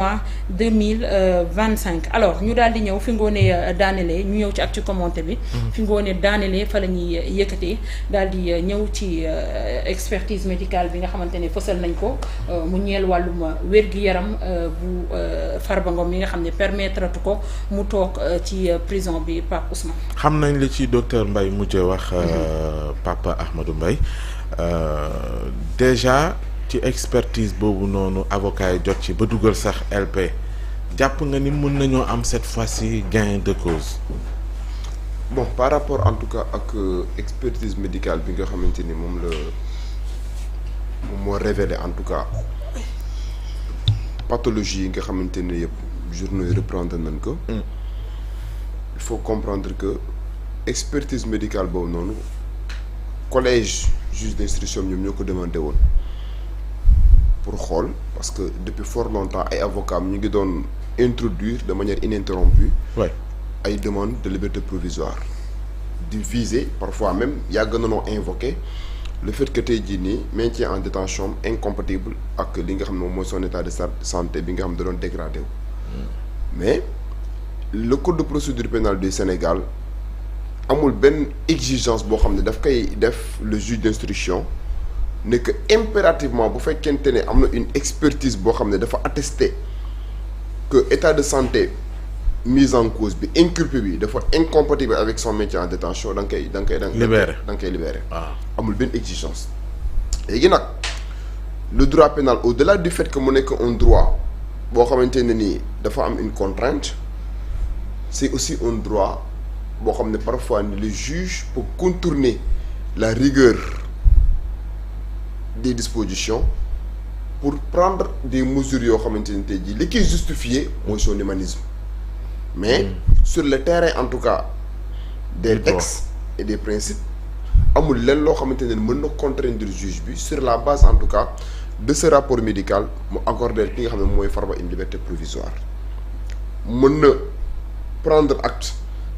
mois 2025 alors ñu daal di ñëw fi ngoone daanelee ñu ñëw ci actu commenté bi fi ngoone daanelee fa la ñuy yëkkatee daal di ñëw ci expertise médicale bi nga xamante ne fësal nañ ko mu ñeel wàllum wér-gi-yaram bu Farba Ngom mi nga xam ne permettre atu ko mu toog ci prison bi Pape Ousmane. xam nañ li ci docteur Mbaye mujjee wax Papa Ahmadou Mbaye déjà ci expertise boobu noonu avocat yi jot ci ba dugal sax LP jàpp nga ni mën nañoo am cette fois-ci gain de cause. Bon, par rapport en tout cas ak expertise médicale bi nga xamante ni moom moo révélé en tout cas pathologie yi nga xamante ne yëpp journaux yi reprendre nañ ko. Il faut comprendre que expertise médicale boobu noonu collège juge d'instruction ñoom ñoo ko demandé woon pour xool parce que depuis fort longtemps ay avocats ñu ngi doon introduire de manière ininterrompue ay demande de liberté provisoire di viser parfois même yàgg na noo invoquer le fait que tey jii nii maintien en détention incompatible ak li nga xam ne moom mooy son état de santé bi nga xam ne da doon dégradé wu mais le code de procédure pénale du Sénégal amul benn exigence boo xam ne daf koy def le juge d'instruction ne que impérativement bu fekkente ne am na une expertise boo xam ne dafa attester que état de santé mise en cause bi inculpé bi dafa incompatible avec son maintien en détention da nga koy libéré amul benn exigence léegi nag le droit pénal au-delà du fait que mu nekk un droit boo xamante ne nii dafa am une contrainte c'est aussi un droit boo xam ne parfois le juge peut contourner la rigueur des dispositions pour prendre des mesures yoo xamante ne tey jii li koy justifier mooy son humanisme mais sur le terrain en tout cas des textes et des principes amul leen loo xamante ne mën na contraindre juge bi sur la base en tout cas de ce rapport médical mu accorder ki nga xam ne mooy Farba une liberté provisoire mën na prendre acte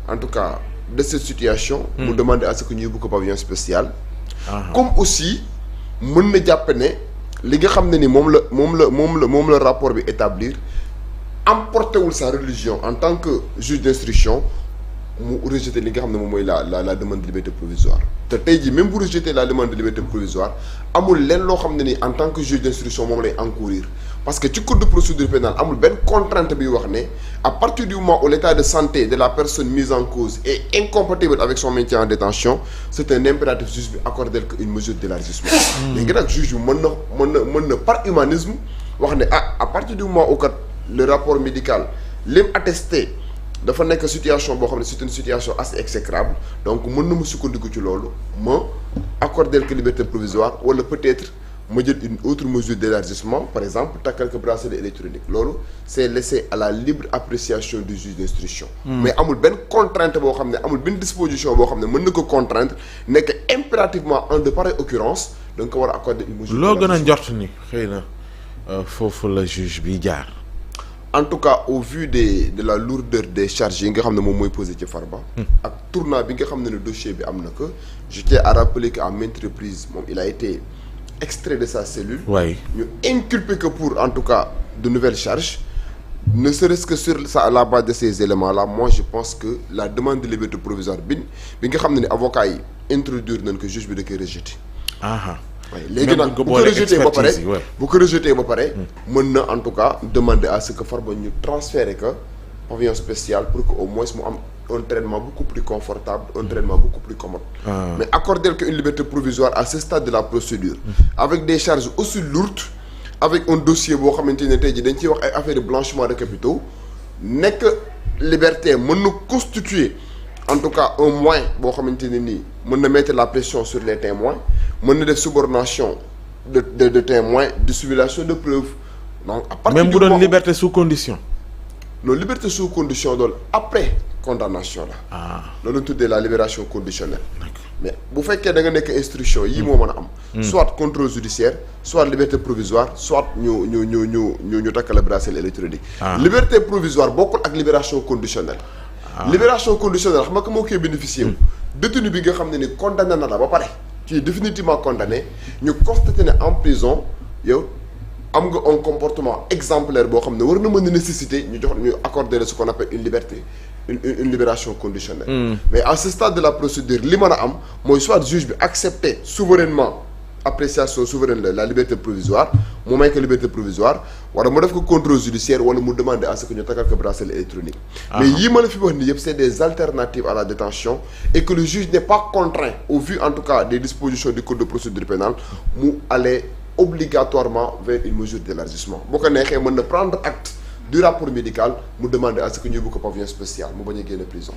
en tout cas de cette situation mu demander à ce que ñu yóbbu ko pavillon spécial comme aussi mën na jàpp ne li nga xam ne ni moom la rapport bi établir emporté wul sa religion en tant que juge d'instruction mu rejeter li nga xam ne moom mooy la demande de liberté provisoire te tey jii même bu rejeter la demande de liberté provisoire amul leen loo xam ne ni en tant que juge d'instruction moom lay encourir parce que ci code de procédure pénale amul benn contrainte bi wax ne à partir du moment où l'état de santé de la personne mise en cause est incompatible avec son maintien en détention c'est un impératif juge bi accorder que une mesure d'élargissement léegi nag juge bi mën na par humanisme wax ne à partir du moment où kat le rapport médical lim attesté dafa nekk situation boo xam ne c'est une situation assez exécrable donc mën na ma sukkandiku ci loolu ma accorder que liberté provisoire wala peut-être ma jël une autre mesure d'élargissement par exemple takkal ko bracelet électronique loolu c'est laissé à la libre appréciation du juge d'instruction mais amul benn contrainte boo xam ne amul benn disposition boo xam ne mën na ko contraindre nekk impérativement en de pareille occurrence da nga ko war a accorder une mesure loo gën a njort ni xëy na foofu la juge bi jaar en tout cas au vu de la lourdeur des charges yi nga xam ne moom mooy posé ci Farba ak tournant bi nga xam ne dossier bi am na que je tiens à rappeler qu'à maintes reprises moom il a été extrait de sa cellule ñu inculpé que pour en tout cas de nouvelles charges ne serait-ce que sur ça à la base de ces éléments là moi je pense que la demande de liberté provisoire bi nga xam ne ni avocat yi introduire nañ ko juge bi da koy rejeter léegi nag bu ko rejeté ba pare mën na en tout cas demander à ce que Farba ñu transférer que pavillon spécial pour que au moins mu am un traitement beaucoup plus confortable un traitement beaucoup plus commode mais accorder que une liberté provisoire à ce stade de la procédure avec des charges aussi lourdes avec un dossier boo xamante ne tey jii dañ ciy wax ay affaire de blanchiment de capitaux nekk liberté mën na constituer en tout cas un moyen boo xamante ne nii mën na mettre la pression sur les témoins mën na def subornation de témoins dissimulation de preuves donc à partir même bu doon liberté sous condition non liberté sous condition doon après condamnation la loolu la tuddee la libération conditionnelle mais bu fekkee da nga nekk instruction yii moo mën a am soit contrôle judiciaire soit liberté provisoire soit ñu takk la bracelet électronique liberté provisoire bokkul ak libération conditionnelle libération conditionnelle xam nga ko moo koy bénéficier wu détenu bi nga xam ne ni condamné na la ba pare tu es définitivement condamné ñu constaté ne en prison yow am nga un comportement exemplaire boo xam ne war na mën a nécessiter ñu accorder ce qu'on appelle une liberté une libération conditionnelle. Mais à ce stade de la procédure li mën a am mooy soit juge bi accepter souverainement appréciation souveraine la liberté provisoire mu may ko liberté provisoire wala mu def ko contrôle judiciaire wala mu demander à ce que ñu takkal ko bracelet électronique. Mais yii ma la fi wax ni yëpp c'est des alternatives à la détention et que le juge n'est pas contraint au vu en tout cas des dispositions du code de procédure pénale mu aller obligatoirement vers une mesure d'élargissement boo ko neexee mën na prendre acte du rapport médical mu demander à ce que ñu yóbbu ko pavillon spécial mu bañ a génn prison.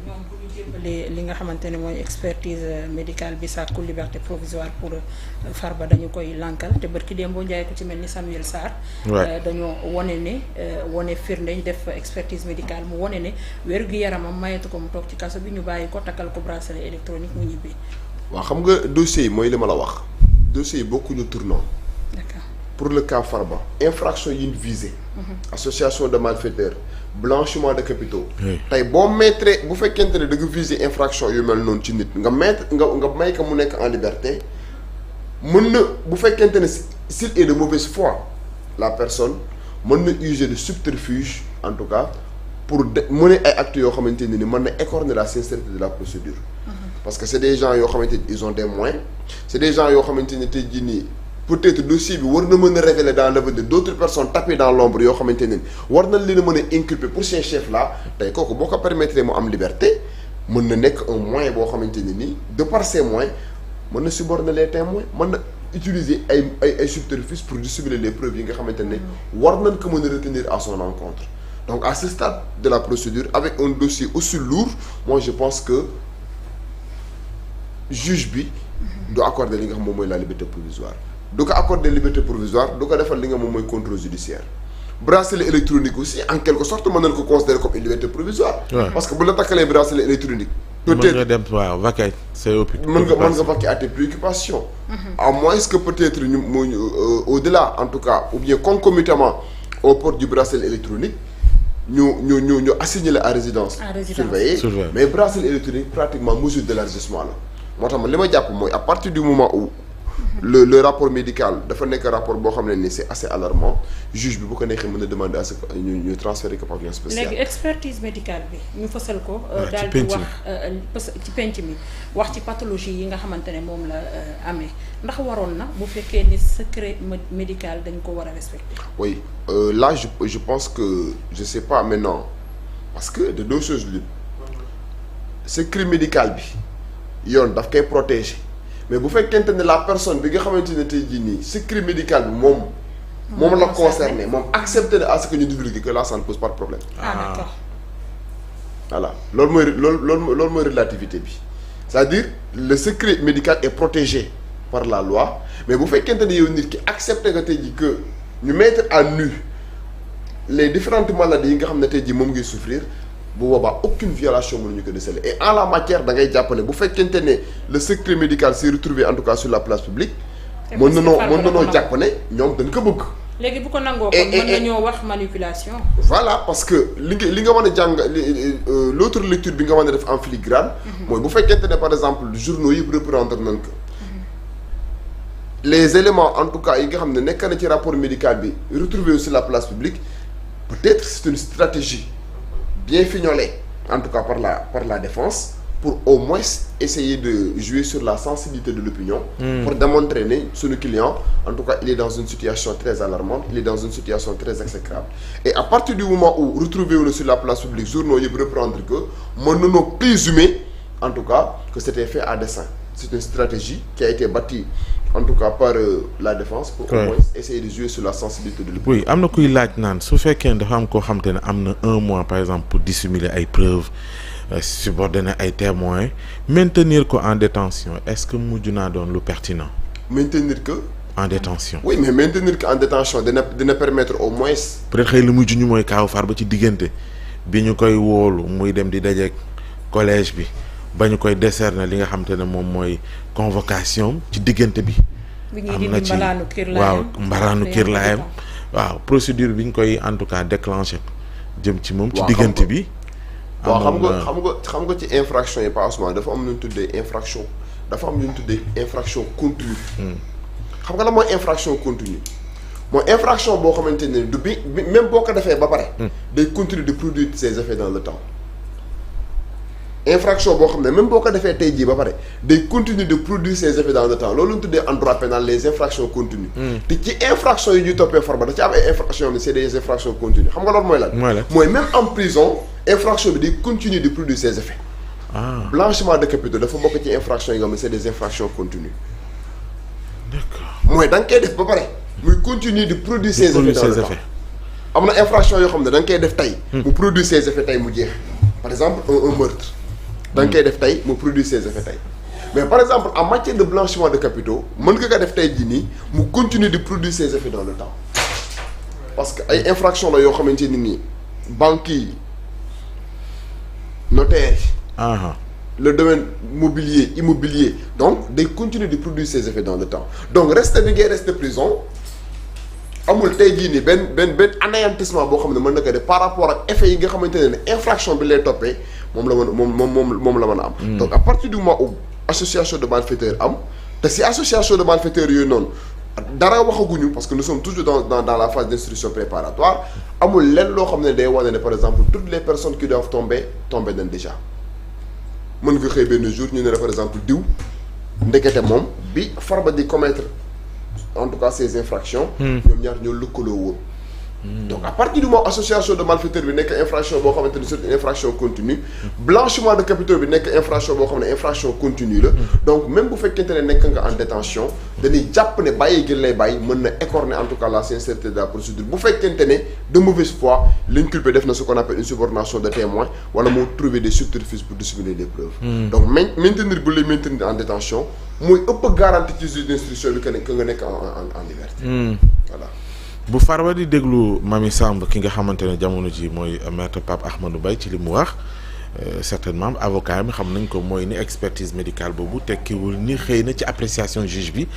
ñoom bu ñu jébbalee li nga xamante ne mooy expertise médicale bi sàkku liberté provisoire pour Farba dañu koy lankal te bërki démb boo njaay ko ci mel ni Samuel Sarr. dañoo wane firnde ñu def expertise médicale mu wane ne wér-gu-yaramam mayetu ko mu toog ci kaso bi ñu bàyyi ko takkal ko bracelet électronique mu ñibbi. waaw xam nga dossier yi mooy li ma la wax dossier yi bokkuñu tournant. D'accord. Pour le cas Farba infraction yi ñu visé. Association de malfaiteurs blanchiment de capitaux. tey boo mettre bu fekkente ne da nga visé infraction yu mel noonu ci nit nga mettre nga may ko mu nekk en liberté mën na bu fekkente ne s'il est de mauvaise foi la personne mën na user de subterfuge en tout cas pour mener ay actes yoo xamante ne ni mën na écorner la sincérité de la procédure. Parce que c'est des gens yoo xamante ni ils ont des moyens c'est des gens yoo xamante ni tey jii nii. peut-être dossier bi war na mën a révéler dans l'avenir d'autres personnes tapées dans l'ombre yoo xamante ne war nañ leen a mën a inculper pour ces chefs là tey kooku boo ko permettre mu am liberté mën na nekk un moyen boo xamante ne nii de par ces moyens mën na suborner les témoins mën na utiliser ay subterfuges pour dissimuler les preuves yi nga xamante ne war nañ ko mën a retenir à son encontre donc à ce stade de la procédure avec un dossier aussi lourd moi je pense que juge bi du accorder li nga xam moom mooy la liberté provisoire du ko accorder liberté provisoire du ko defal li nga moom mooy contrôle judiciaire bracelet électronique aussi en quelque sorte mën nañu ko considérer comme une liberté provisoire. Parce que bu la takkalee bracelet électronique. peut-être mën nga dem waaw vaquer say mën nga vaquer à tes préoccupations. à moins que peut-être ñu au-delà en tout cas ou bien concomitamment au port du bracelet électronique ñu assigner la à résidence. surveillée mais bracelet électronique pratiquement mesure d'élargissement la moo tax man li ma jàpp mooy à partir du moment où. le rapport médical dafa nekk rapport boo xam ne ni c'est assez alarmant juge bi bu ko neexee mën a demander à ce que ñu transférer ko pavillon spécial. léegi expertise médicale bi ñu fësal ko. daal di wax ci penc mi wax ci pathologie yi nga xamante ne moom la amee ndax waroon na bu fekkee ni secret médical dañ ko war a respecter. oui là je pense que je sais pas maintenant parce que de deux choses l'une secret médical bi yoon daf koy protéger. mais bu fekkente ne la personne bi nga xamante ne tey jii nii secret médical bi moom la concerné moom accepté na à ce que ñu divulguer que là ça ne pose pas de problème. D'accord. Voilà loolu mooy relativité bi c'est-à-dire le secret médical est protégé par la loi mais bu fekkente ne yow nit ki accepté nga tey jii que ñu mettre à nu les différentes maladies yi nga xam ne tey jii moom ngay souffrir. bu boobaa aucune violation mënuñu ko déceler et en la matière da ngay jàpp ne bu fekkente ne le secret médical s'est retrouvé en tout cas sur la place publique. mën nanoo jàpp ne ñoom dañ ko bëgg. léegi bu ko nangoo kon mën nañoo wax manipulation. voilà parce que li nga mën a jàng l'autre lecture bi nga mën a def en filigrane. mooy bu fekkente ne par exemple journaux yëpp reprendre nañ ko. les éléments en tout cas yi nga xam ne nekk na ci rapport médical bi retrouvé sur la place publique peut-être c'est une stratégie. bien fignolé en tout cas par la défense pour au moins essayer de jouer sur la sensibilité de l'opinion pour démontrer ne suñu client en tout cas il est dans une situation très alarmante il est dans une situation très exécrable et à partir du moment où retrouvé wu na sur la place publique journaux yëpp reprendre que mën nañoo présumer en tout cas que c'était fait à dessein c'est une stratégie qui a été bâtie en tout cas par la défense pour au moins essayer de jouer sur la sensibilité de l'opinion. Oui am na kuy laaj naan su fekkee dafa am koo xam te ne am na un mois par exemple pour dissimuler ay preuves subordonner ay témoins maintenir ko en détention est-ce que mujj naa doon lu pertinent. maintenir que. en détention. oui mais maintenir que en détention dina permettre au moins. peut-être xëy lu mujj ñu mooy kaaw Farba ci diggante bi ñu koy wóolu muy dem di dajeek collège bi. ba ñu koy décerner li nga xam te ne moom mooy convocation ci diggante bi. am na ci waaw mbaraanu kirlaayam waaw procédure bi ñu koy en tout cas déclenché jëm ci moom. ci diggante bi. waaw xam nga ci infraction yi pas seulement dafa am lu ñu tuddee infraction continue. xam nga la mooy infraction continue mooy infraction boo xamante ne du bi même boo ko defee ba pare. day continuer de produire ses effets dans le temps. infraction boo xam ne même boo ko defee tey jii ba pare day continuer de produire ses effets dans le temps loolu la ñu tuddee en droit pénal les infractions continues. te ci infraction yi ñuy toppee Farba da ci am ay infractions yoo xam ne c'est des infractions continues xam nga loolu mooy lan. mooy même en prison infraction bi day continuer de produire ses effets. Blanchiment de capitaux dafa bokk ci infractions yi nga xam ne c'est des infractions continues. mooy da nga koy def ba pare muy continuer de produire ses effets dans le temps. am na infraction yoo xam ne da nga koy def tey. mu produire ses effets tey mu jeex. par exemple un meurtre. da nga koy def tey mu produire ses effets tey mais par exemple en matière de blanchiment de capitaux mën nga ko def tey jii nii mu continuer de produire ses effets dans le temps parce que ay infractions la yoo xamante ni nii banques yi notaires yi. le domaine mobilier immobilier donc day continuer de produire ses effets dans le temps donc reste bi ngay reste prison amul tey jii nii benn anéantissement boo xam ne mën na ko def par rapport ak effet yi nga xamante ne infraction bi lay toppee moom la mën moom la mën a am. donc à partir du moment où association de malfaiteurs am te si association de malfaiteurs yooyu noonu dara waxaguñu parce que nous sommes toujours dans la phase d'instruction préparatoire amul lenn loo xam ne day wane ne par exemple toutes les personnes qui doivent tomber nañ déjà mën nga xëy benn jour ñu ne la par exemple diw ndekete moom bi Farba di commettre en tout cas ces infractions. ñoom ñaar ñoo lëkkaloo woon. donc à partir du moment association de malfaiteurs bi nekk infraction boo xamante ni c'est une infraction continue blanchiment de capitaux bi nekk infraction boo xam ne infraction continue la donc même bu fekkente ne nekk nga en détention dañuy jàpp ne bàyyi gi lay bàyyi mën na écorner en tout cas la sincérité de la procédure bu fekkente ne de mauvaise foi l'inculpé def na ce qu'on appelle une subordination de témoin wala moo trouver des subterfuges pour dissimuler des preuves. donc maintenir bu lay maintenir en détention mooy ëpp garantie ci juge d'instruction bi que nga nekk en liberté. voilà. bu Farba di déglu Mamy Samb ki nga xamante ne jamono ji mooy maître Pape Ahmadou Mbaye ci li mu wax certainement avocat mi xam nañ ko mooy ni expertise médicale boobu tekkiwul ni xëy na ci appréciation juge bi